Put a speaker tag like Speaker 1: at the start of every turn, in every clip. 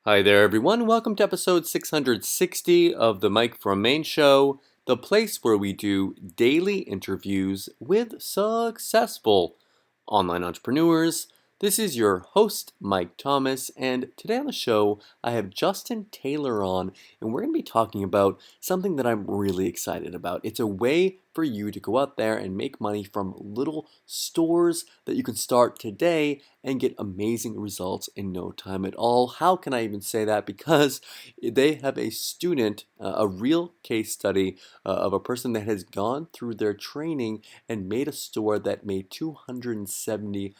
Speaker 1: Hi there, everyone. Welcome to episode 660 of the Mike from Maine show, the place where we do daily interviews with successful online entrepreneurs. This is your host, Mike Thomas, and today on the show, I have Justin Taylor on, and we're going to be talking about something that I'm really excited about. It's a way for you to go out there and make money from little stores that you can start today and get amazing results in no time at all. How can I even say that? Because they have a student, a real case study of a person that has gone through their training and made a store that made $270,000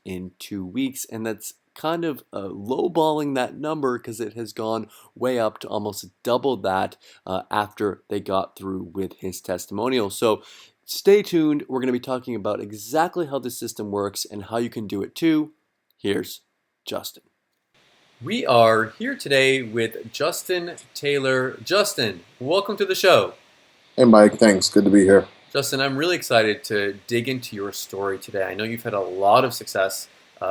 Speaker 1: in 2 weeks. And that's kind of lowballing that number because it has gone way up to almost double that after they got through with his testimonial. So stay tuned. We're going to be talking about exactly how this system works and how you can do it too. Here's Justin. We are here today with Justin Taylor. Justin, welcome to the show.
Speaker 2: Hey Mike, thanks. Good to be here.
Speaker 1: Justin, I'm really excited to dig into your story today. I know you've had a lot of success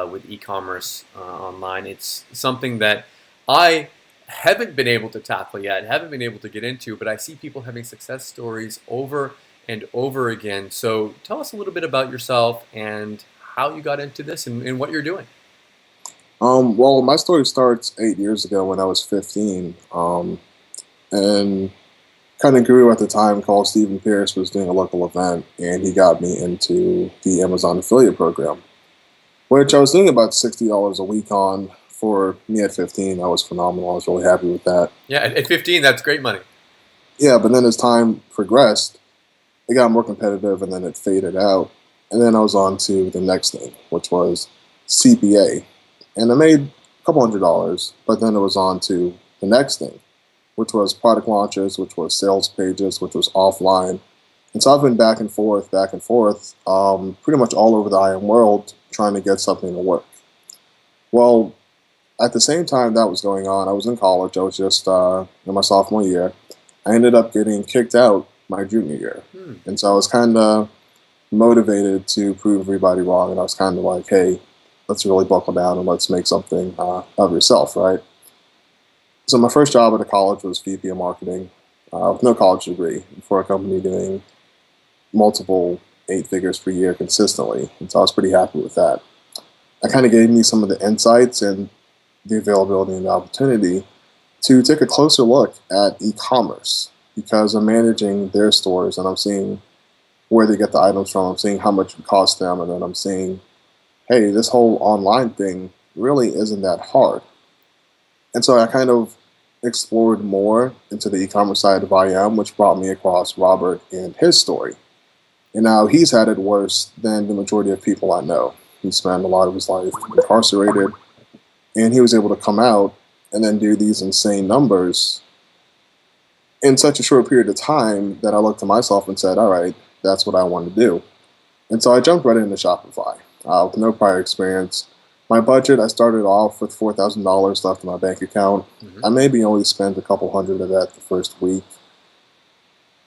Speaker 1: with e-commerce online. It's something that I haven't been able to tackle yet, haven't been able to get into, but I see people having success stories over and over again. So tell us a little bit about yourself and how you got into this and what you're doing.
Speaker 2: Well, my story starts 8 years ago when I was 15, and kind of grew at the time called Stephen Pierce was doing a local event, and he got me into the Amazon affiliate program, which I was doing about $60 a week on. For me at 15, that was phenomenal. I was really happy with that.
Speaker 1: Yeah, at 15, that's great money.
Speaker 2: Yeah, but then as time progressed, it got more competitive, and then it faded out. And then I was on to the next thing, which was CPA. And I made a couple $100, but then it was on to the next thing, which was product launches, which was sales pages, which was offline. And so I've been back and forth, pretty much all over the IM world trying to get something to work. Well, at the same time that was going on, I was in college. I was just in my sophomore year. I ended up getting kicked out my junior year. And so I was kind of motivated to prove everybody wrong. And I was kind of like, hey, let's really buckle down and let's make something of yourself, right? So my first job at a college was VP of marketing with no college degree for a company doing multiple 8 figures per year consistently. And so I was pretty happy with that. That kind of gave me some of the insights and the availability and the opportunity to take a closer look at e-commerce because I'm managing their stores and I'm seeing where they get the items from. I'm seeing how much it costs them, and then I'm seeing, hey, this whole online thing really isn't that hard. And so I kind of explored more into the e-commerce side of IM, which brought me across Robert and his story. And now he's had it worse than the majority of people I know. He spent a lot of his life incarcerated, and he was able to come out and then do these insane numbers in such a short period of time that I looked to myself and said, all right, that's what I want to do. And so I jumped right into Shopify with no prior experience. My budget, I started off with $4,000 left in my bank account. I maybe only spent a couple hundred of that the first week.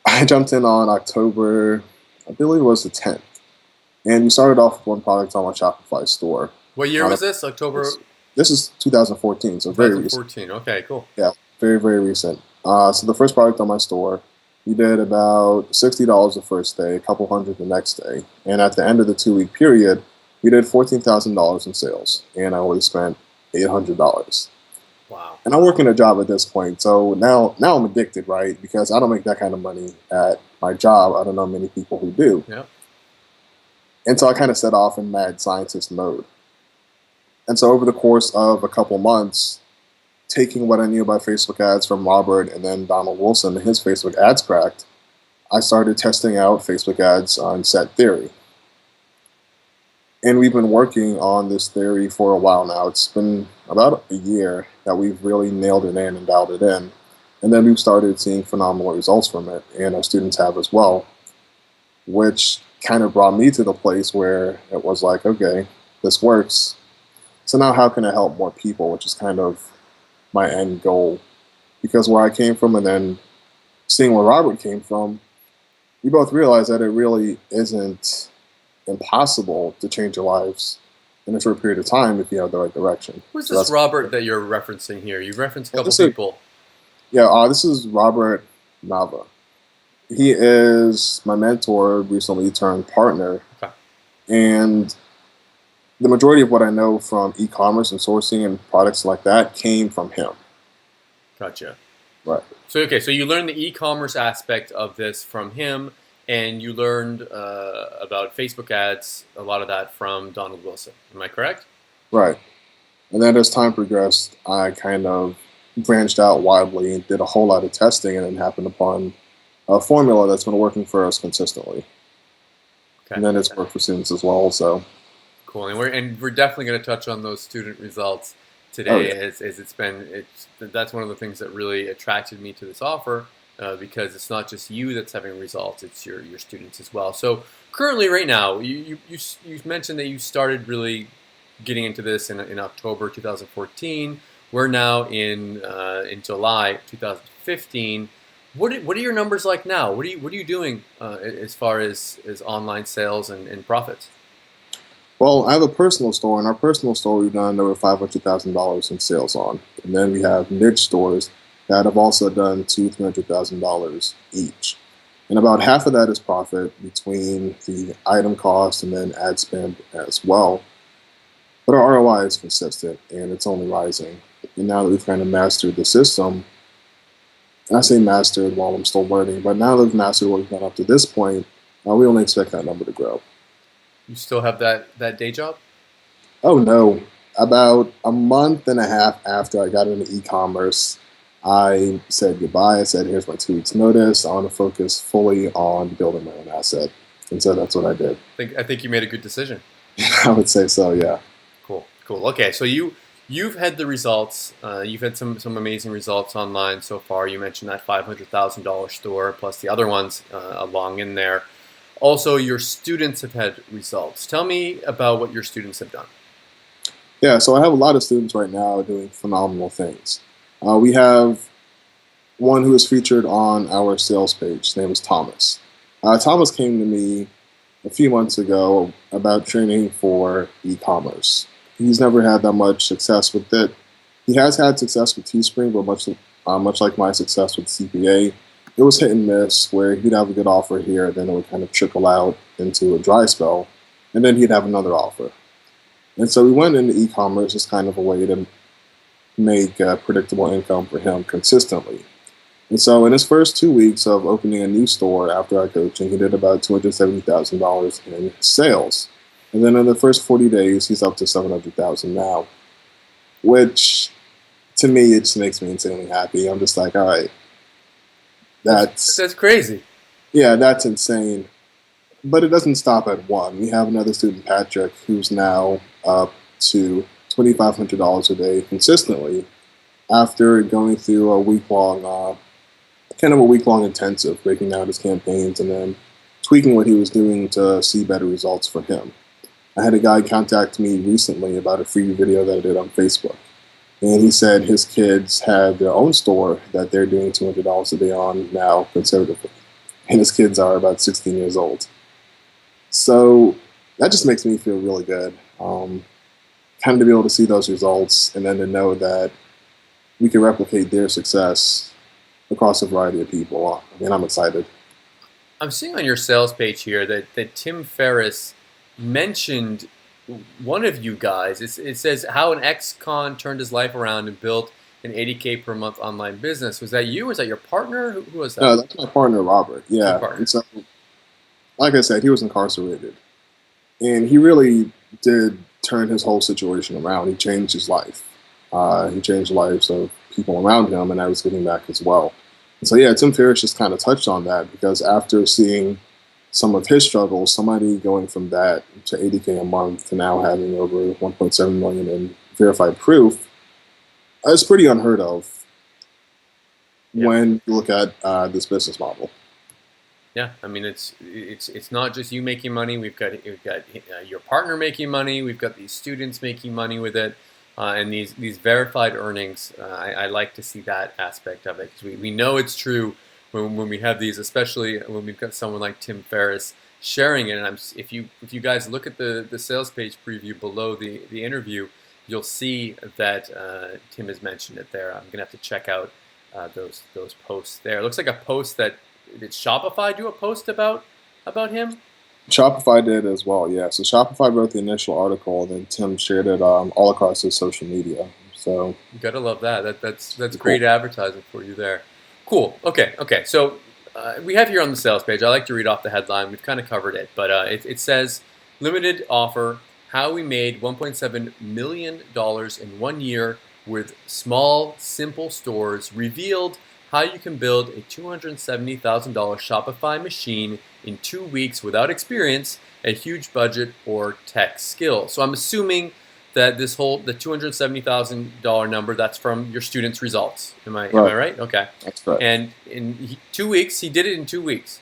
Speaker 2: I jumped in on October, I believe it was the 10th. And we started off with one product on my Shopify store.
Speaker 1: What year was this? October?
Speaker 2: This is 2014, so very recent.
Speaker 1: 2014. Okay, cool.
Speaker 2: Yeah, very, very recent. So the first product on my store, we did about $60 the first day, a couple hundred the next day. And at the end of the 2-week period, we did $14,000 in sales, and I only spent $800.
Speaker 1: Wow.
Speaker 2: And I'm working a job at this point, so now I'm addicted, right? Because I don't make that kind of money at my job. I don't know many people who do.
Speaker 1: Yep.
Speaker 2: And so I kind of set off in mad scientist mode. And so over the course of a couple months, taking what I knew about Facebook ads from Robert and then Donald Wilson and his Facebook ads cracked, I started testing out Facebook ads on set theory. And we've been working on this theory for a while now. It's been about a year that we've really nailed it in and dialed it in. And then we've started seeing phenomenal results from it, and our students have as well, which kind of brought me to the place where it was like, okay, this works. So now how can I help more people, which is kind of my end goal. Because where I came from and then seeing where Robert came from, we both realized that it really isn't impossible to change your lives in a short period of time if you have the right direction.
Speaker 1: Who's
Speaker 2: So
Speaker 1: this
Speaker 2: that's
Speaker 1: Robert that you're referencing here? You referenced a
Speaker 2: well,
Speaker 1: couple
Speaker 2: this is
Speaker 1: people.
Speaker 2: yeah. This is Robert Nava. He is my mentor, recently turned partner,
Speaker 1: Okay,
Speaker 2: and the majority of what I know from e-commerce and sourcing and products like that came from him.
Speaker 1: gotcha.
Speaker 2: Right.
Speaker 1: So okay, so you learned the e-commerce aspect of this from him, and you learned about Facebook ads, a lot of that from Donald Wilson. Am I correct?
Speaker 2: Right. And then as time progressed, I kind of branched out widely and did a whole lot of testing and then happened upon a formula that's been working for us consistently.
Speaker 1: Okay,
Speaker 2: And then it's worked for students as well. So,
Speaker 1: cool. And we're definitely going to touch on those student results
Speaker 2: oh
Speaker 1: today,
Speaker 2: yeah,
Speaker 1: as that's one of the things that really attracted me to this offer. Because it's not just you that's having results; it's your students as well. So currently, right now, you mentioned that you started really getting into this in October 2014. We're now in July 2015. What are your numbers like now? What are you doing as far as online sales and profits?
Speaker 2: well, I have a personal store. In our personal store, we've done over $500,000 in sales on. And then we have niche stores that have also done $200,000-$300,000 each. And about half of that is profit between the item cost and then ad spend as well. But our ROI is consistent and it's only rising. And now that we've kind of mastered the system, and I say mastered while I'm still learning, but now that we've mastered what we've done up to this point, we only expect that number to grow.
Speaker 1: You still have that day job?
Speaker 2: Oh no, about a month and a half after I got into e-commerce, I said goodbye. I said, here's my 2 weeks notice. I want to focus fully on building my own asset. And so that's what I did.
Speaker 1: I think you made a good decision.
Speaker 2: I would say so, yeah.
Speaker 1: Cool, cool. Okay, so you've had the results. You've had some amazing results online so far. You mentioned that $500,000 store plus the other ones along in there. Also, your students have had results. Tell me about what your students have done.
Speaker 2: Yeah, so I have a lot of students right now doing phenomenal things. We have one who is featured on our sales page. His name is Thomas. Thomas came to me a few months ago about training for e-commerce. He's never had that much success with it. He has had success with Teespring, but much like my success with CPA, it was hit and miss where he'd have a good offer here, then it would kind of trickle out into a dry spell, and then he'd have another offer. And so we went into e-commerce as kind of a way to make predictable income for him consistently. And so in his first 2 weeks of opening a new store after our coaching, he did about $270,000 in sales. And then in the first 40 days, he's up to $700,000 now, which to me, it just makes me insanely happy. I'm just like, all right, that's,
Speaker 1: That's crazy.
Speaker 2: yeah, that's insane. But it doesn't stop at one. We have another student, Patrick, who's now up to $2,500 a day consistently after going through a week-long intensive, breaking down his campaigns and then tweaking what he was doing to see better results for him. I had a guy contact me recently about a free video that I did on Facebook. And he said his kids have their own store that they're doing $200 a day on now conservatively. And his kids are about 16 years old. So that just makes me feel really good. Kind of to be able to see those results and then to know that we can replicate their success across a variety of people. I mean, I'm excited.
Speaker 1: I'm seeing on your sales page here that Tim Ferriss mentioned one of you guys. It says how an ex-con turned his life around and built an 80K per month online business. Was that you? Was that your partner? Who was that?
Speaker 2: No, that's my partner, Robert.
Speaker 1: Your
Speaker 2: Yeah.
Speaker 1: partner.
Speaker 2: And so, like I said, he was incarcerated. And he really did turn his whole situation around. He changed his life. He changed the lives of people around him, and I was giving back as well. And so, yeah, Tim Ferriss just kind of touched on that because after seeing some of his struggles, somebody going from that to 80K a month to now having over 1.7 million in verified proof, is pretty unheard of
Speaker 1: Yeah.
Speaker 2: when you look at this business model.
Speaker 1: Yeah, I mean it's not just you making money. We've got your partner making money. We've got these students making money with it, and these verified earnings. I like to see that aspect of it because we know it's true when we have these, especially when we've got someone like Tim Ferriss sharing it. And if you guys look at the sales page preview below the interview, you'll see that Tim has mentioned it there. I'm gonna have to check out those posts there. It looks like a post that did Shopify do a post about him?
Speaker 2: Shopify did as well, yeah. So Shopify wrote the initial article, and then Tim shared it all across his social media. So
Speaker 1: You gotta love that. That's
Speaker 2: cool.
Speaker 1: great advertising for you there. Cool. Okay. So we have here on the sales page. I like to read off the headline. We've kind of covered it, but it says limited offer: how we made $1.7 million in 1 year with small, simple stores. Revealed how you can build a $270,000 Shopify machine in 2 weeks without experience, a huge budget, or tech skill. So I'm assuming that the $270,000 number, that's from your students' results. Am I right? Okay.
Speaker 2: That's correct.
Speaker 1: And in 2 weeks, he did it in 2 weeks.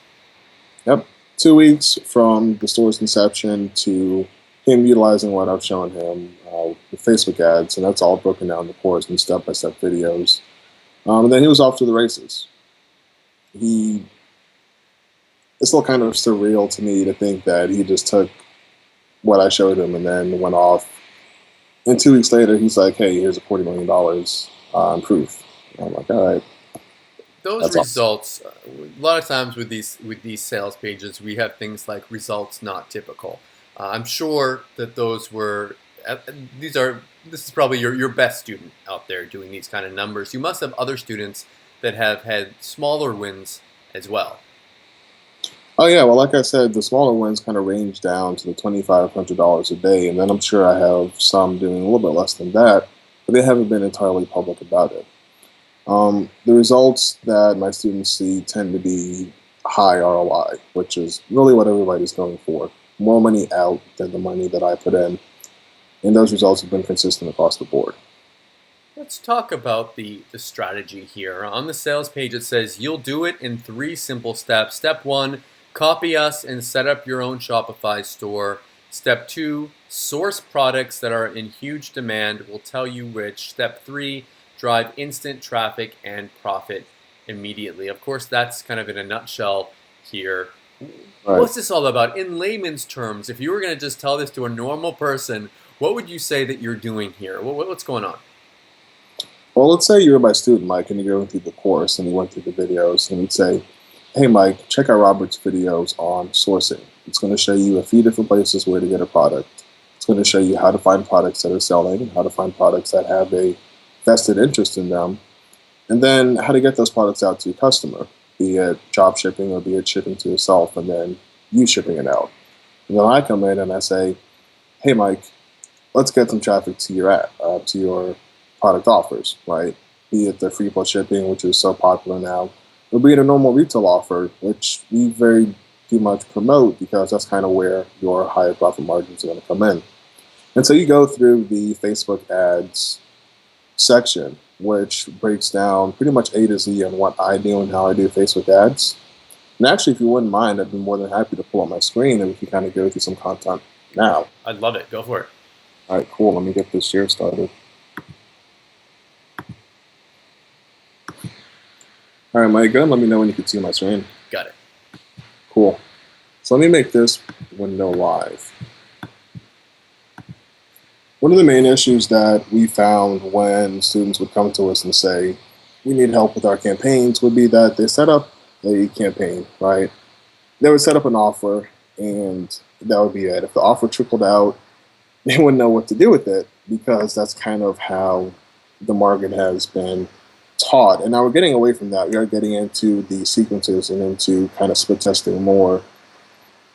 Speaker 2: Yep. 2 weeks from the store's inception to him utilizing what I've shown him with Facebook ads, and that's all broken down in the course and step-by-step videos. And then he was off to the races. It's still kind of surreal to me to think that he just took what I showed him and then went off. And 2 weeks later, he's like, "Hey, here's a $40 million proof." And I'm like, "All right."
Speaker 1: Those
Speaker 2: That's
Speaker 1: results, a lot of times with these sales pages, we have things like results not typical. I'm sure that those were this is probably your best student out there doing these kind of numbers. You must have other students that have had smaller wins as well.
Speaker 2: Oh yeah, well, like I said, the smaller wins kind of range down to the $2,500 a day, and then I'm sure I have some doing a little bit less than that, but they haven't been entirely public about it. The results that my students see tend to be high ROI, which is really what everybody's going for. More money out than the money that I put in, and those results have been consistent across the board.
Speaker 1: Let's talk about the strategy here. On the sales page, it says you'll do it in 3 simple steps. Step 1, copy us and set up your own Shopify store. Step 2, source products that are in huge demand. We'll tell you which. Step 3, drive instant traffic and profit immediately. Of course, that's kind of in a nutshell here.
Speaker 2: Right.
Speaker 1: What's this all about? In layman's terms, if you were going to just tell this to a normal person, what would you say that you're doing here? What's going on?
Speaker 2: Well, let's say you're my student, Mike, and you're going through the course and you went through the videos, and you'd say, "Hey, Mike, check out Robert's videos on sourcing. It's going to show you a few different places where to get a product. It's going to show you how to find products that are selling, how to find products that have a vested interest in them, and then how to get those products out to your customer, be it drop shipping or be it shipping to yourself and then you shipping it out." And then I come in and I say, "Hey, Mike, let's get some traffic to your to your product offers, right? Be it the free plus shipping, which is so popular now, or be it a normal retail offer, which we very do much promote because that's kind of where your higher profit margins are going to come in." And so you go through the Facebook ads section, which breaks down pretty much A to Z on what I do and how I do Facebook ads. And actually, if you wouldn't mind, I'd be more than happy to pull up my screen and we can kind of go through some content now.
Speaker 1: I'd love it. Go for it.
Speaker 2: All right, cool. Let me get this share started. All right, Mike, go. Let me know when you can see my screen.
Speaker 1: Got it.
Speaker 2: Cool. So let me make this window live. One of the main issues that we found when students would come to us and say, "We need help with our campaigns," would be that they set up a campaign, right? They would set up an offer, and that would be it. If the offer trickled out, they wouldn't know what to do with it because that's kind of how the market has been taught. And now we're getting away from that. We are getting into the sequences and into kind of split testing more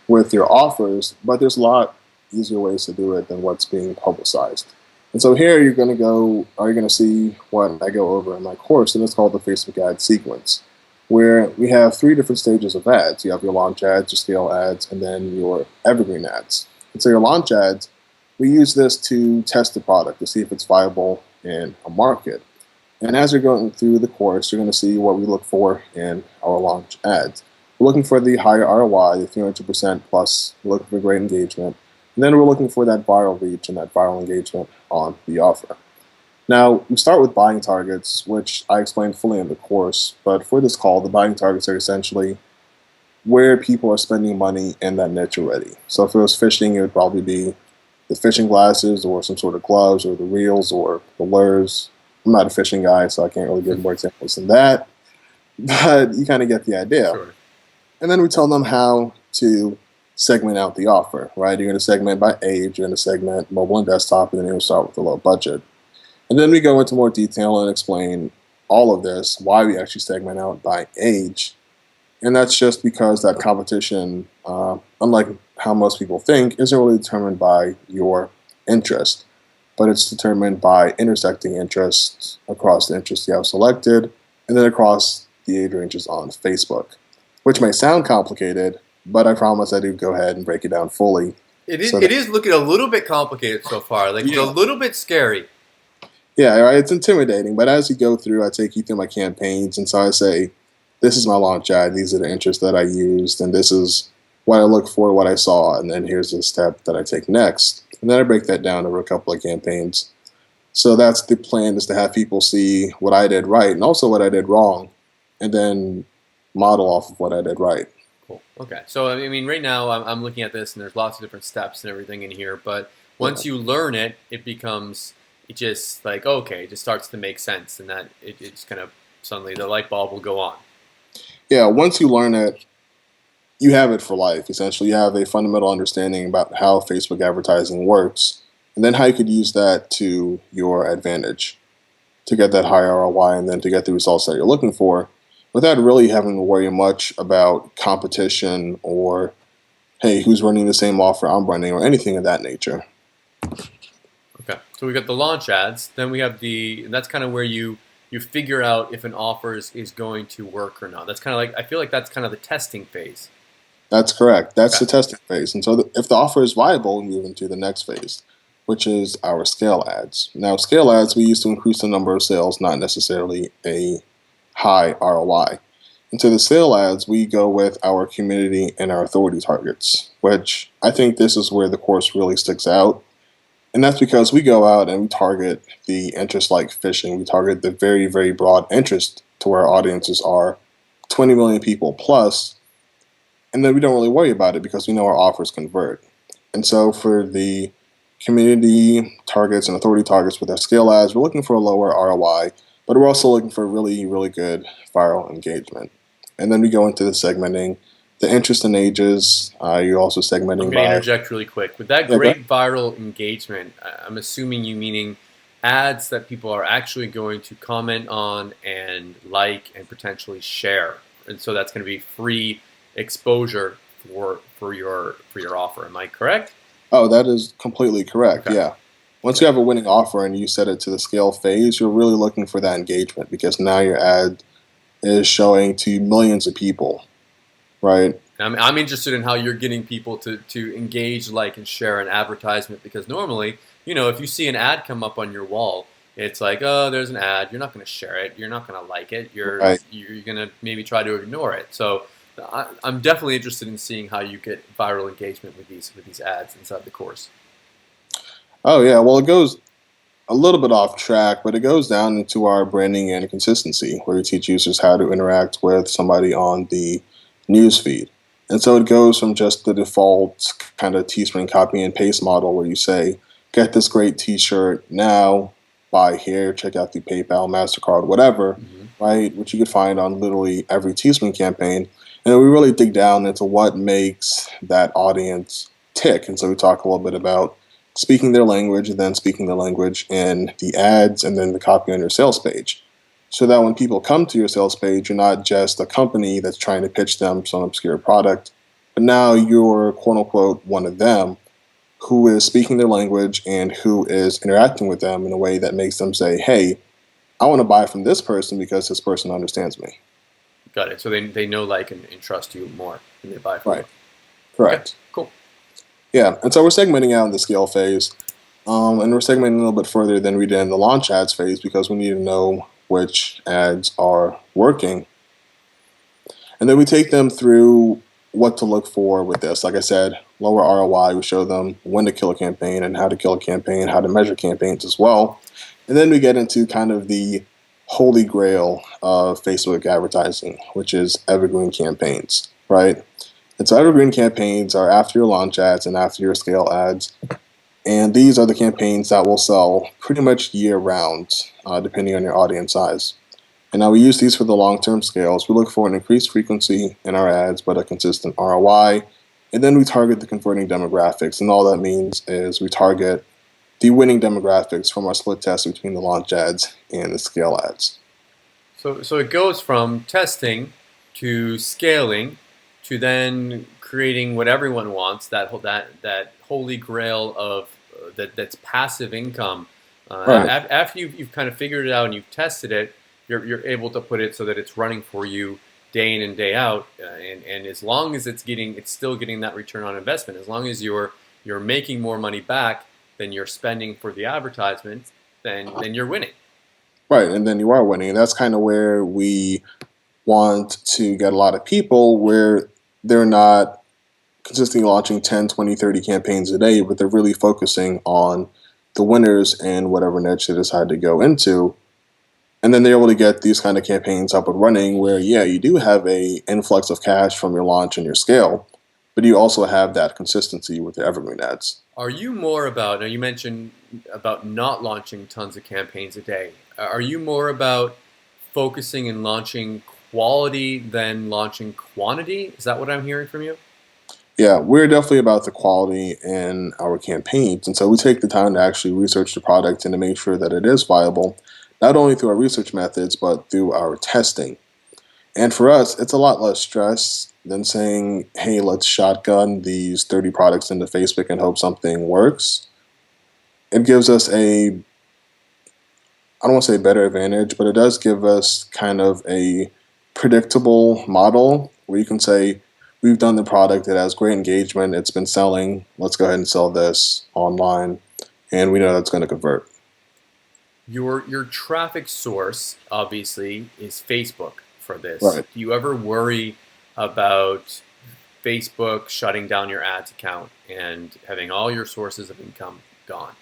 Speaker 2: with your offers, but there's a lot easier ways to do it than what's being publicized. And so here you're going to see what I go over in my course, and it's called the Facebook ad sequence, where we have 3 different stages of ads. You have your launch ads, your scale ads, and then your evergreen ads. And so your launch ads, we use this to test the product to see if it's viable in a market. And as you're going through the course, you're going to see what we look for in our launch ads. We're looking for the higher ROI, the 300% plus. We're looking for great engagement. And then we're looking for that viral reach and that viral engagement on the offer. Now, we start with buying targets, which I explained fully in the course. But for this call, the buying targets are essentially where people are spending money in that niche already. So if it was fishing, it would probably be the fishing glasses or some sort of gloves or the reels or the lures. I'm not a fishing guy, so I can't really give more examples than that. But you kind of get the idea.
Speaker 1: Sure.
Speaker 2: And then we tell them how to segment out the offer, right? You're going to segment by age, you're going to segment mobile and desktop, and then you're going to start with the low budget. And then we go into more detail and explain all of this, why we actually segment out by age. And that's just because that competition, unlike how most people think, isn't really determined by your interest, but it's determined by intersecting interests across the interests you have selected, and then across the age ranges on Facebook, which may sound complicated, but I promise I do go ahead and break it down fully.
Speaker 1: It is looking a little bit complicated so far. Like, it's a little bit scary.
Speaker 2: Yeah, right. It's intimidating, but as you go through, I take you through my campaigns, and so I say, this is my launch ad, these are the interests that I used, and this is what I look for, what I saw, and then here's the step that I take next. And then I break that down over a couple of campaigns. So that's the plan, is to have people see what I did right and also what I did wrong, and then model off of what I did right.
Speaker 1: Cool. Okay. So, I mean, right now I'm looking at this, and there's lots of different steps and everything in here, but once you learn it, it becomes, it just like, okay, it just starts to make sense, and that it's kind of suddenly the light bulb will go on.
Speaker 2: Yeah, once you learn it, you have it for life. Essentially, you have a fundamental understanding about how Facebook advertising works, and then how you could use that to your advantage to get that high ROI and then to get the results that you're looking for without really having to worry much about competition or, hey, who's running the same offer I'm running or anything of that nature.
Speaker 1: Okay, so we got the launch ads. Then we have that's kind of where you figure out if an offer is going to work or not. That's kind of like, I feel like that's kind of the testing phase.
Speaker 2: That's correct. That's the testing phase. And so if the offer is viable, we move into the next phase, which is our scale ads. Now, scale ads, we use to increase the number of sales, not necessarily a high ROI. And so the sale ads, we go with our community and our authority targets, which I think this is where the course really sticks out. And that's because we go out and we target the interest like fishing. We target the very, very broad interest to where our audiences are 20 million people plus. And then we don't really worry about it because we know our offers convert. And so for the community targets and authority targets with our scale ads, we're looking for a lower ROI, but we're also looking for really, really good viral engagement. And then we go into the segmenting, the interest in ages. You're also segmenting
Speaker 1: I'm going to interject really quick. With that great viral engagement, I'm assuming you meaning ads that people are actually going to comment on and like and potentially share. And so that's going to be free exposure for your offer. Am I correct?
Speaker 2: Oh, that is completely correct. Okay. Yeah. Once you have a winning offer and you set it to the scale phase, you're really looking for that engagement because now your ad is showing to millions of people, right?
Speaker 1: I'm interested in how you're getting people to engage, like, and share an advertisement because normally, if you see an ad come up on your wall, it's like, oh, there's an ad. You're not going to share it. You're not going to like it. You're going to maybe try to ignore it. So I'm definitely interested in seeing how you get viral engagement with these ads inside the course.
Speaker 2: Oh yeah, well it goes a little bit off track, but it goes down into our branding and consistency, where we teach users how to interact with somebody on the newsfeed. And so it goes from just the default kind of Teespring copy and paste model where you say, get this great t-shirt now, buy here, check out the PayPal, MasterCard, whatever, right? Which you could find on literally every Teespring campaign. And we really dig down into what makes that audience tick. And so we talk a little bit about speaking their language and then speaking their language in the ads and then the copy on your sales page. So that when people come to your sales page, you're not just a company that's trying to pitch them some obscure product, but now you're, quote unquote, one of them who is speaking their language and who is interacting with them in a way that makes them say, hey, I want to buy from this person because this person understands me.
Speaker 1: Got it. So they know, like, and trust you more when they buy from you.
Speaker 2: Right. Correct.
Speaker 1: Okay, cool.
Speaker 2: Yeah, and so we're segmenting out in the scale phase, and we're segmenting a little bit further than we did in the launch ads phase because we need to know which ads are working. And then we take them through what to look for with this. Like I said, lower ROI, we show them when to kill a campaign and how to kill a campaign, how to measure campaigns as well. And then we get into kind of the holy grail of Facebook advertising, which is evergreen campaigns, right? And so evergreen campaigns are after your launch ads and after your scale ads. And these are the campaigns that will sell pretty much year round, depending on your audience size. And now we use these for the long-term scales. We look for an increased frequency in our ads, but a consistent ROI. And then we target the converting demographics. And all that means is we target the winning demographics from our split test between the launch ads and the scale ads.
Speaker 1: So it goes from testing to scaling to then creating what everyone wants, that holy grail of that's passive income.
Speaker 2: Right.
Speaker 1: After you've kind of figured it out and you've tested it, you're able to put it so that it's running for you day in and day out. And as long as it's still getting that return on investment. As long as you're making more money back than you're spending for the advertisement, then you're winning.
Speaker 2: Right. And then you are winning. And that's kind of where we want to get a lot of people, where they're not consistently launching 10, 20, 30 campaigns a day, but they're really focusing on the winners in whatever niche they decide to go into. And then they're able to get these kind of campaigns up and running where, yeah, you do have a influx of cash from your launch and your scale, but you also have that consistency with your evergreen ads.
Speaker 1: Are you more about, now you mentioned about not launching tons of campaigns a day. Are you more about focusing and launching quality than launching quantity? Is that what I'm hearing from you?
Speaker 2: Yeah, we're definitely about the quality in our campaigns. And so we take the time to actually research the product and to make sure that it is viable, not only through our research methods, but through our testing. And for us, it's a lot less stress than saying, hey, let's shotgun these 30 products into Facebook and hope something works. It gives us I don't want to say better advantage, but it does give us kind of a predictable model where you can say, we've done the product, it has great engagement, it's been selling, let's go ahead and sell this online, and we know that's going to convert.
Speaker 1: Your traffic source obviously is Facebook for this.
Speaker 2: Right.
Speaker 1: Do you ever worry about Facebook shutting down your ads account and having all your sources of income gone?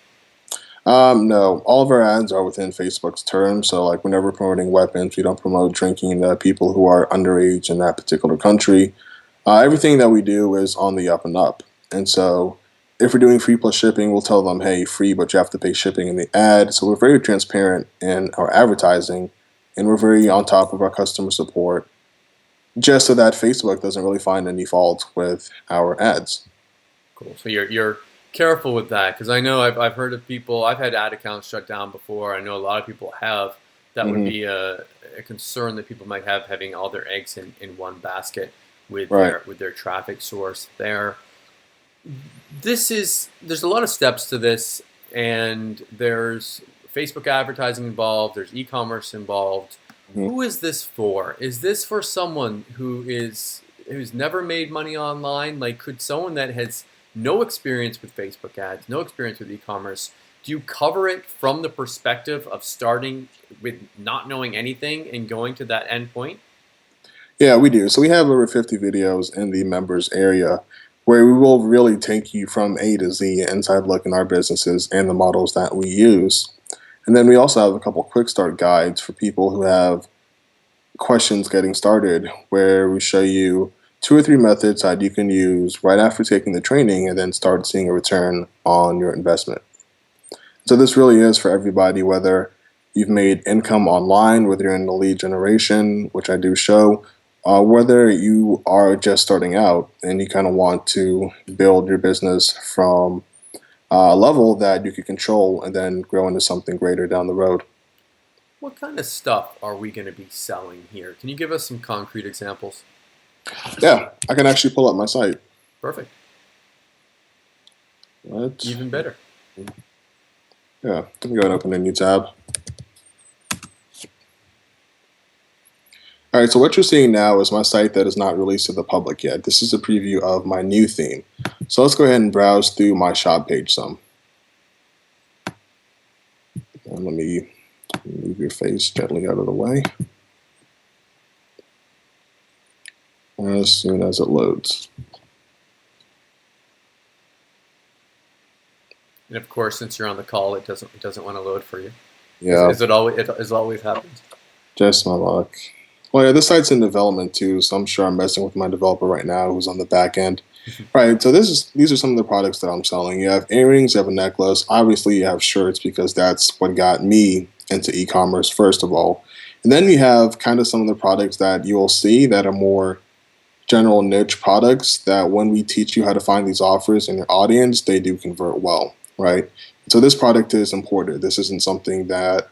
Speaker 2: No, all of our ads are within Facebook's terms. So, like, whenever we're promoting weapons, we don't promote drinking to people who are underage in that particular country. Everything that we do is on the up and up. And so, if we're doing free plus shipping, we'll tell them, hey, free, but you have to pay shipping in the ad. So, we're very transparent in our advertising, and we're very on top of our customer support, just so that Facebook doesn't really find any fault with our ads.
Speaker 1: Cool. So you're careful with that because I know I've heard of people. I've had ad accounts shut down before. I know a lot of people have. That would
Speaker 2: Hmm.
Speaker 1: be a concern that people might have, having all their eggs in one basket with
Speaker 2: Right.
Speaker 1: their traffic source there. There's a lot of steps to this, and there's Facebook advertising involved. There's e-commerce involved.
Speaker 2: Mhm.
Speaker 1: Who is this for? Is this for someone who's never made money online? Like, could someone that has no experience with Facebook ads, no experience with e-commerce, do you cover it from the perspective of starting with not knowing anything and going to that end point?
Speaker 2: Yeah, we do. So we have over 50 videos in the members area where we will really take you from A to Z, inside look in our businesses and the models that we use. And then we also have a couple quick start guides for people who have questions getting started, where we show you 2 or 3 methods that you can use right after taking the training and then start seeing a return on your investment. So this really is for everybody, whether you've made income online, whether you're in the lead generation, which I do show, whether you are just starting out and you kind of want to build your business from a level that you can control and then grow into something greater down the road.
Speaker 1: What kind of stuff are we going to be selling here? Can you give us some concrete examples?
Speaker 2: Yeah, I can actually pull up my site.
Speaker 1: Perfect.
Speaker 2: What?
Speaker 1: Even better.
Speaker 2: Yeah, let me go and open a new tab. All right, so what you're seeing now is my site that is not released to the public yet. This is a preview of my new theme. So let's go ahead and browse through my shop page some. And let me move your face gently out of the way. As soon as it loads.
Speaker 1: And of course, since you're on the call, it doesn't want to load for you.
Speaker 2: Yeah,
Speaker 1: Is it always happens?
Speaker 2: Just my luck. Well, yeah, this site's in development too, so I'm sure I'm messing with my developer right now who's on the back end. Right, so these are some of the products that I'm selling. You have earrings, you have a necklace. Obviously, you have shirts because that's what got me into e-commerce first of all. And then you have kind of some of the products that you'll see that are more general niche products that when we teach you how to find these offers in your audience, they do convert well, right? So this product is imported. This isn't something that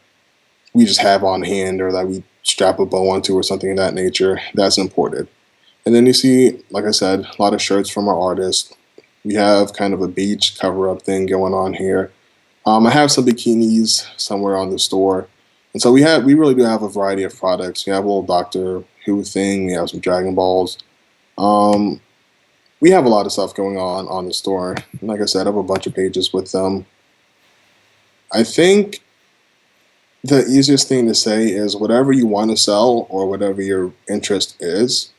Speaker 2: we just have on hand or that we strap a bow onto or something of that nature. That's imported. And then you see, like I said, a lot of shirts from our artists. We have kind of a beach cover up thing going on here. I have some bikinis somewhere on the store. And so we really do have a variety of products. We have a little Doctor Who thing. We have some Dragon Balls. Um, we have a lot of stuff going on the store. Like I said, I have a bunch of pages with them. I think the easiest thing to say is whatever you want to sell or whatever your interest is,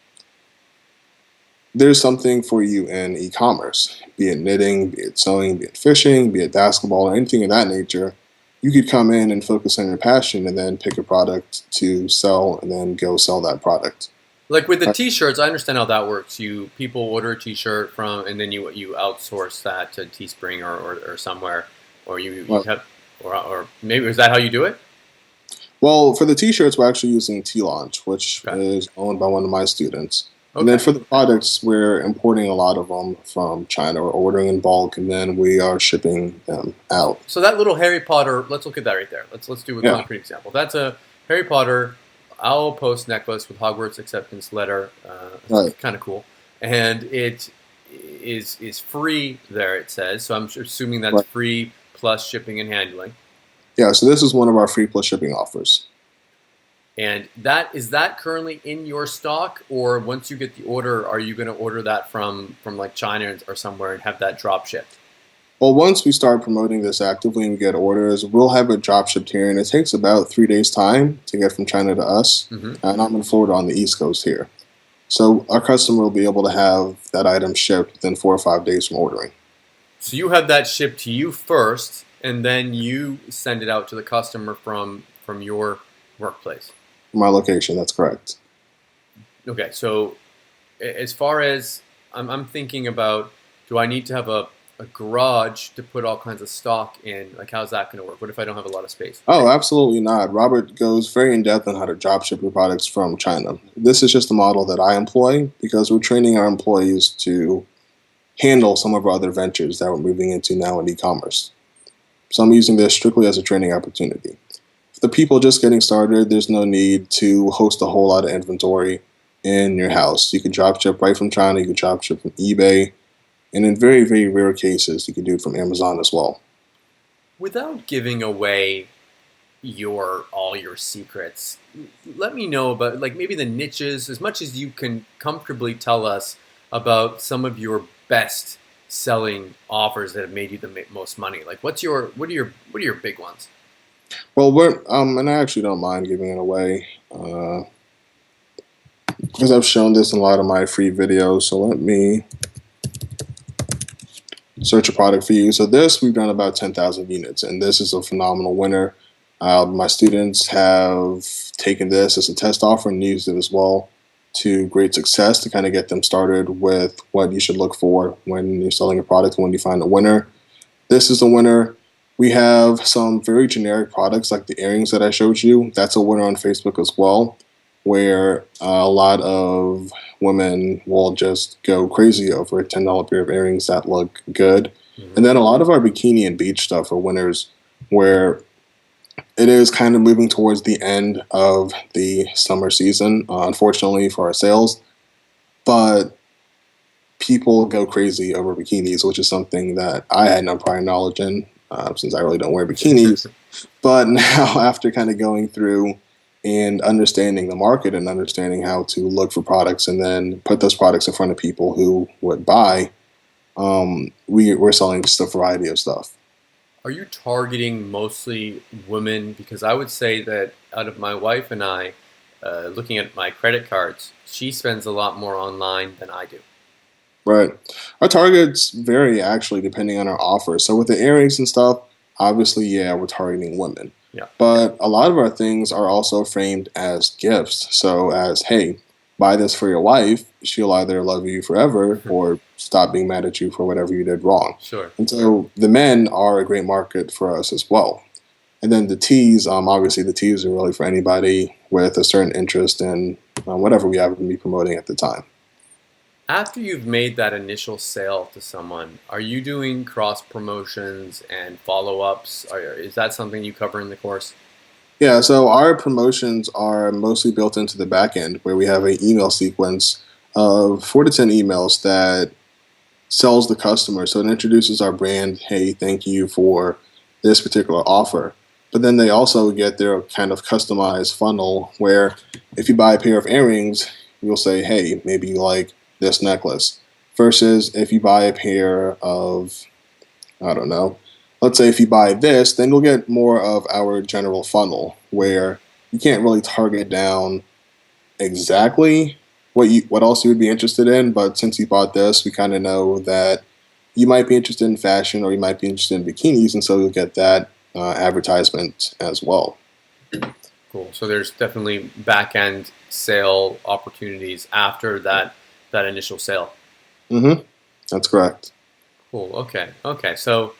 Speaker 2: there's something for you in e-commerce, be it knitting, be it sewing, be it fishing, be it basketball, or anything of that nature. You could come in and focus on your passion and then pick a product to sell and then go sell that product.
Speaker 1: Like with the t-shirts, I understand how that works. People order a t-shirt from, and then you outsource that to Teespring or somewhere, or you
Speaker 2: Well,
Speaker 1: have, or maybe is that how you do it?
Speaker 2: well, for the t-shirts, we're actually using T-Launch, which
Speaker 1: Okay.
Speaker 2: is owned by one of my students. And then
Speaker 1: Okay.
Speaker 2: for the products, we're importing a lot of them from China. We're ordering in bulk, and then we are shipping them out.
Speaker 1: So that little Harry Potter, let's look at that right there. Let's do a
Speaker 2: Yeah,
Speaker 1: concrete example. That's a Harry Potter owl post necklace with Hogwarts acceptance letter. It's
Speaker 2: right,
Speaker 1: kind of cool, and it is free there. It says so. I'm assuming that's
Speaker 2: right.
Speaker 1: free plus shipping and handling.
Speaker 2: Yeah, so this is one of our free plus shipping offers.
Speaker 1: And that is that currently in your stock, or once you get the order, are you going to order that from like China or somewhere and have that drop shipped?
Speaker 2: Well, once we start promoting this actively and get orders, we'll have it drop shipped here, and it takes about 3 days time to get from China to us.
Speaker 1: Hmm.
Speaker 2: And I'm in Florida on the East Coast here. So our customer will be able to have that item shipped within 4 or 5 days from ordering.
Speaker 1: So you have that shipped to you first, and then you send it out to the customer from your workplace.
Speaker 2: From my location, that's correct.
Speaker 1: Okay, so as far as I'm thinking about, do I need to have a garage to put all kinds of stock in? Like, how's that going to work? What if I don't have a lot of space?
Speaker 2: Oh, absolutely not. Robert goes very in depth on how to drop ship your products from China. This is just a model that I employ because we're training our employees to handle some of our other ventures that we're moving into now in e-commerce. So I'm using this strictly as a training opportunity. For the people just getting started, there's no need to host a whole lot of inventory in your house. You can drop ship right from China, you can drop ship from eBay, and in very, very rare cases, you can do it from Amazon as well.
Speaker 1: Without giving away all your secrets, let me know about like maybe the niches as much as you can comfortably tell us about some of your best selling offers that have made you the most money. Like what are your big ones?
Speaker 2: Well, and I actually don't mind giving it away because I've shown this in a lot of my free videos. So let me search a product for you. So this, we've done about 10,000 units, and this is a phenomenal winner. My students have taken this as a test offer and used it as well to great success to kind of get them started with what you should look for when you're selling a product when you find a winner. This is a winner. We have some very generic products like the earrings that I showed you. That's a winner on Facebook as well, where a lot of women will just go crazy over a $10 pair of earrings that look good.
Speaker 1: Mm-hmm.
Speaker 2: And then a lot of our bikini and beach stuff are winners, where it is kind of moving towards the end of the summer season, unfortunately for our sales. But people go crazy over bikinis, which is something that I had no prior knowledge in, since I really don't wear bikinis. But now, after kind of going through and understanding the market and understanding how to look for products and then put those products in front of people who would buy, we're selling just a variety of stuff.
Speaker 1: Are you targeting mostly women? Because I would say that out of my wife and I, looking at my credit cards, she spends a lot more online than I do.
Speaker 2: Right. Our targets vary actually depending on our offer. So with the earrings and stuff, obviously, yeah, we're targeting women.
Speaker 1: Yeah.
Speaker 2: But a lot of our things are also framed as gifts. So, as, hey, buy this for your wife, she'll either love you forever or stop being mad at you for whatever you did wrong.
Speaker 1: Sure.
Speaker 2: And so the men are a great market for us as well. And then the teas, obviously, the teas are really for anybody with a certain interest in whatever we happen to be promoting at the time.
Speaker 1: After you've made that initial sale to someone, are you doing cross promotions and follow ups? Is that something you cover in the course?
Speaker 2: Yeah, so our promotions are mostly built into the back end where we have an email sequence of 4 to 10 emails that sells the customer. So it introduces our brand. Hey, thank you for this particular offer. But then they also get their kind of customized funnel where if you buy a pair of earrings, you'll say, hey, maybe you like this necklace. Versus if you buy a pair of, I don't know, let's say if you buy this, then you'll get more of our general funnel where you can't really target down exactly what else you would be interested in, but since you bought this, we kind of know that you might be interested in fashion or you might be interested in bikinis, and so you'll get that advertisement as well.
Speaker 1: Cool. So there's definitely back end sale opportunities after that initial sale.
Speaker 2: Mm-hmm. That's correct.
Speaker 1: Cool. Okay. Okay. So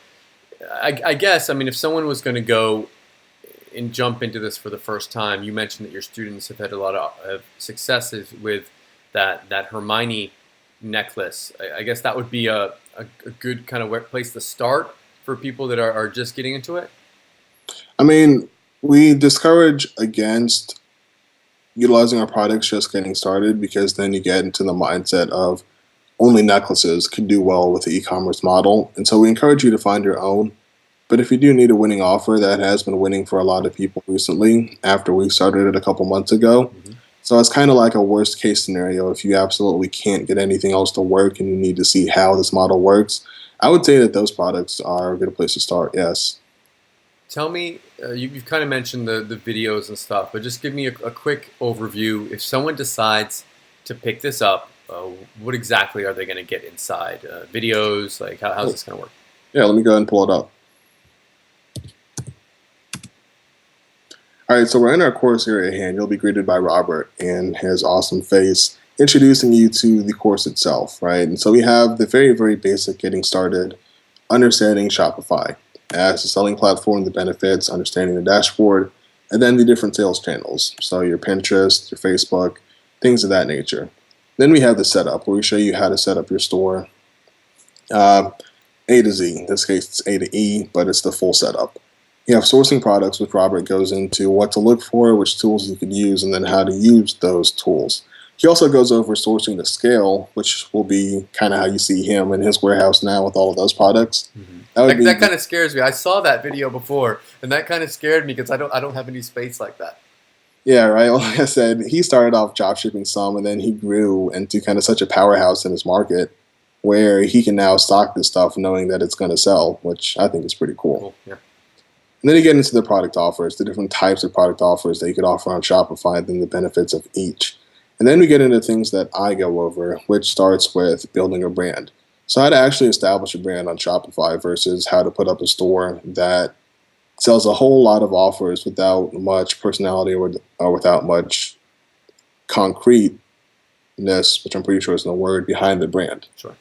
Speaker 1: I guess, I mean, if someone was going to go and jump into this for the first time, you mentioned that your students have had a lot of successes with that Hermione necklace. I guess that would be a good kind of place to start for people that are just getting into it.
Speaker 2: I mean, we discourage against utilizing our products just getting started because then you get into the mindset of only necklaces can do well with the e-commerce model. And so we encourage you to find your own. But if you do need a winning offer, that has been winning for a lot of people recently after we started it a couple months ago.
Speaker 1: Mm-hmm.
Speaker 2: So it's kind of like a worst case scenario if you absolutely can't get anything else to work and you need to see how this model works. I would say that those products are a good place to start, yes.
Speaker 1: Tell me, you've kind of mentioned the videos and stuff, but just give me a quick overview. If someone decides to pick this up, what exactly are they going to get inside? Videos, like how's this going to work?
Speaker 2: Yeah, let me go ahead and pull it up. All right, so we're in our course here at hand. You'll be greeted by Robert and his awesome face introducing you to the course itself, right? And so we have the very, very basic getting started, understanding Shopify as a selling platform, the benefits, understanding the dashboard, and then the different sales channels. So your Pinterest, your Facebook, things of that nature. Then we have the setup where we show you how to set up your store, uh, A to Z. In this case, it's A to E, but it's the full setup. You have sourcing products, which Robert goes into what to look for, which tools you could use, and then how to use those tools. He also goes over sourcing to scale, which will be kind of how you see him in his warehouse now with all of those products.
Speaker 1: Mm-hmm.
Speaker 2: That would be
Speaker 1: That kind of scares me. I saw that video before, and that kind of scared me because I don't have any space like that.
Speaker 2: yeah, right. Like I said, he started off drop shipping some, and then he grew into kind of such a powerhouse in his market where he can now stock this stuff knowing that it's going to sell, which I think is pretty cool.
Speaker 1: Cool. Yeah.
Speaker 2: And then you get into the product offers, the different types of product offers that you could offer on Shopify, then the benefits of each. And then we get into things that I go over, which starts with building a brand. So how to actually establish a brand on Shopify versus how to put up a store that sells a whole lot of offers without much personality or without much concreteness, which I'm pretty sure is the word, behind the brand.
Speaker 1: Sure.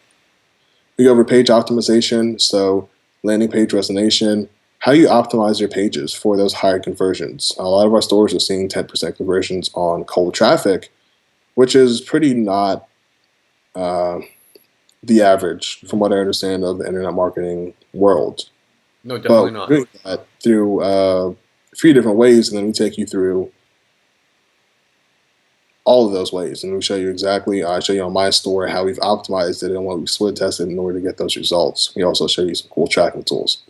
Speaker 2: We go over page optimization, so landing page resonation, how you optimize your pages for those higher conversions. A lot of our stores are seeing 10% conversions on cold traffic, which is pretty not the average from what I understand of the internet marketing world.
Speaker 1: No,
Speaker 2: But
Speaker 1: definitely
Speaker 2: we're
Speaker 1: not.
Speaker 2: doing that through a few different ways, and then we take you through all of those ways, and we show you exactly. I show you on my store how we've optimized it and what we split tested in order to get those results. We also show you some cool tracking tools.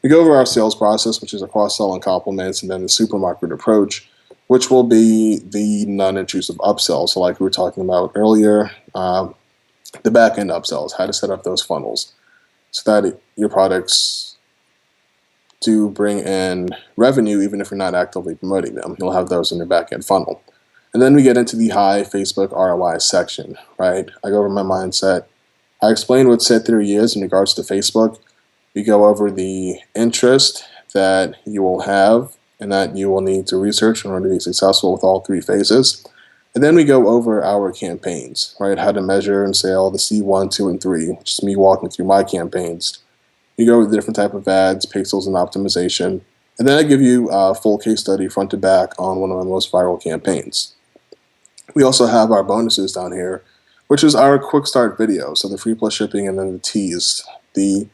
Speaker 2: We go over our sales process, which is a cross-sell and compliments, and then the supermarket approach, which will be the non-intrusive upsell. So like we were talking about earlier, the back-end upsells, how to set up those funnels so that your products do bring in revenue even if you're not actively promoting them. You'll have those in your back-end funnel. And then we get into the high Facebook ROI section, right? I go over my mindset. I explain what set theory is in regards to Facebook. We go over the interest that you will have and that you will need to research in order to be successful with all three phases. And then we go over our campaigns, right? How to measure and sell the C1, 2, and 3, which is me walking through my campaigns. You go over the different type of ads, pixels, and optimization. And then I give you a full case study front to back on one of my most viral campaigns. We also have our bonuses down here, which is our quick start video. So the free plus shipping and then the tease, the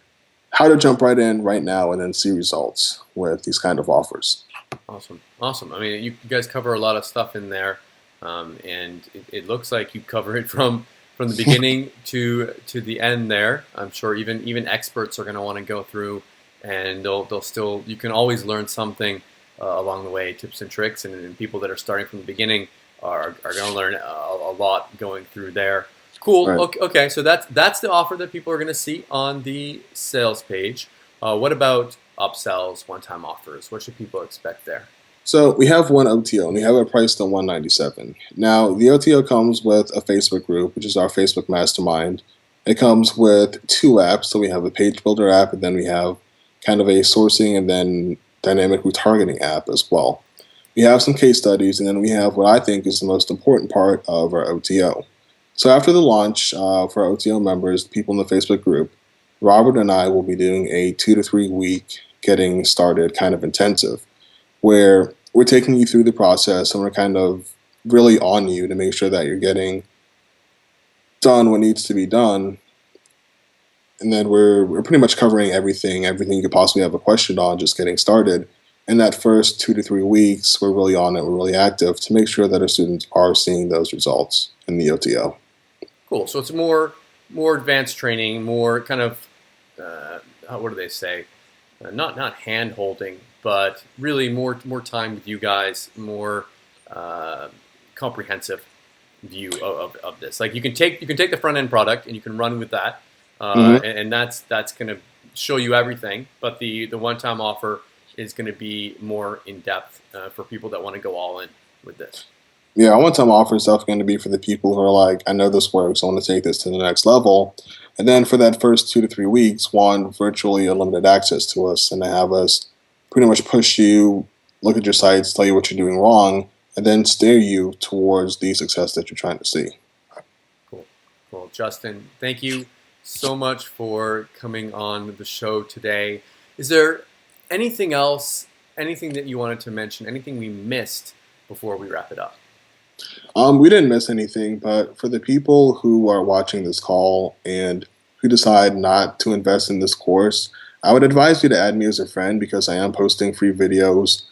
Speaker 2: how to jump right in right now and then see results with these kind of offers.
Speaker 1: Awesome, awesome. I mean, you guys cover a lot of stuff in there, and it looks like you cover it from the beginning to the end. There, I'm sure even experts are going to want to go through, and they'll still. You can always learn something along the way, tips and tricks, and people that are starting from the beginning are going to learn a lot going through there. Cool.
Speaker 2: Right.
Speaker 1: Okay. So that's the offer that people are going to see on the sales page. What about upsells, one-time offers? What should people expect there?
Speaker 2: So we have one OTO and we have it priced at $197. Now the OTO comes with a Facebook group, which is our Facebook mastermind. It comes with two apps. So we have a page builder app and then we have kind of a sourcing and then dynamic retargeting app as well. We have some case studies and then we have what I think is the most important part of our OTO. So after the launch for our OTO members, people in the Facebook group, Robert and I will be doing a 2 to 3 week getting started kind of intensive where we're taking you through the process and we're kind of really on you to make sure that you're getting done what needs to be done. And then we're pretty much covering everything you could possibly have a question on, just getting started. In that first 2 to 3 weeks, we're really on it, we're really active to make sure that our students are seeing those results in the OTO.
Speaker 1: Cool. So it's more advanced training, more kind of what do they say? Not hand holding, but really more time with you guys, more comprehensive view of this. Like you can take the front end product and you can run with that,
Speaker 2: Mm-hmm.
Speaker 1: and that's going to show you everything. But the one time offer is going to be more in depth for people that want to go all in with this.
Speaker 2: Yeah, one-time offer is definitely going to be for the people who are like, I know this works, I want to take this to the next level. And then for that first 2 to 3 weeks, want virtually unlimited access to us and to have us pretty much push you, look at your sites, tell you what you're doing wrong, and then steer you towards the success that you're trying to see.
Speaker 1: Cool. Cool. Justin, thank you so much for coming on the show today. Is there anything else, anything that you wanted to mention, anything we missed before we wrap it up?
Speaker 2: We didn't miss anything, but for the people who are watching this call and who decide not to invest in this course, I would advise you to add me as a friend because I am posting free videos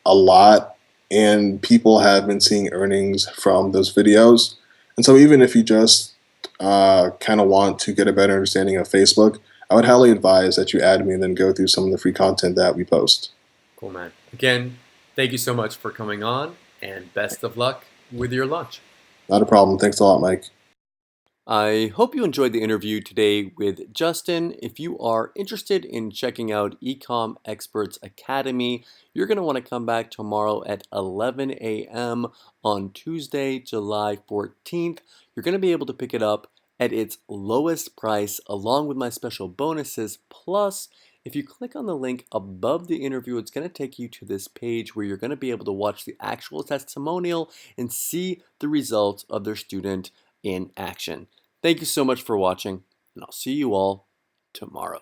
Speaker 2: a lot, and people have been seeing earnings from those videos. And so even if you just kind of want to get a better understanding of Facebook, I would highly advise that you add me and then go through some of the free content that we post.
Speaker 1: Cool, man. Again, thank you so much for coming on, and best of luck with your launch.
Speaker 2: Not a problem. Thanks a lot, Mike.
Speaker 1: I hope you enjoyed the interview today with Justin. If you are interested in checking out eCom Experts Academy, you're going to want to come back tomorrow at 11 a.m. on Tuesday, July 14th. You're going to be able to pick it up at its lowest price along with my special bonuses. Plus, if you click on the link above the interview, it's going to take you to this page where you're going to be able to watch the actual testimonial and see the results of their student in action. Thank you so much for watching, and I'll see you all tomorrow.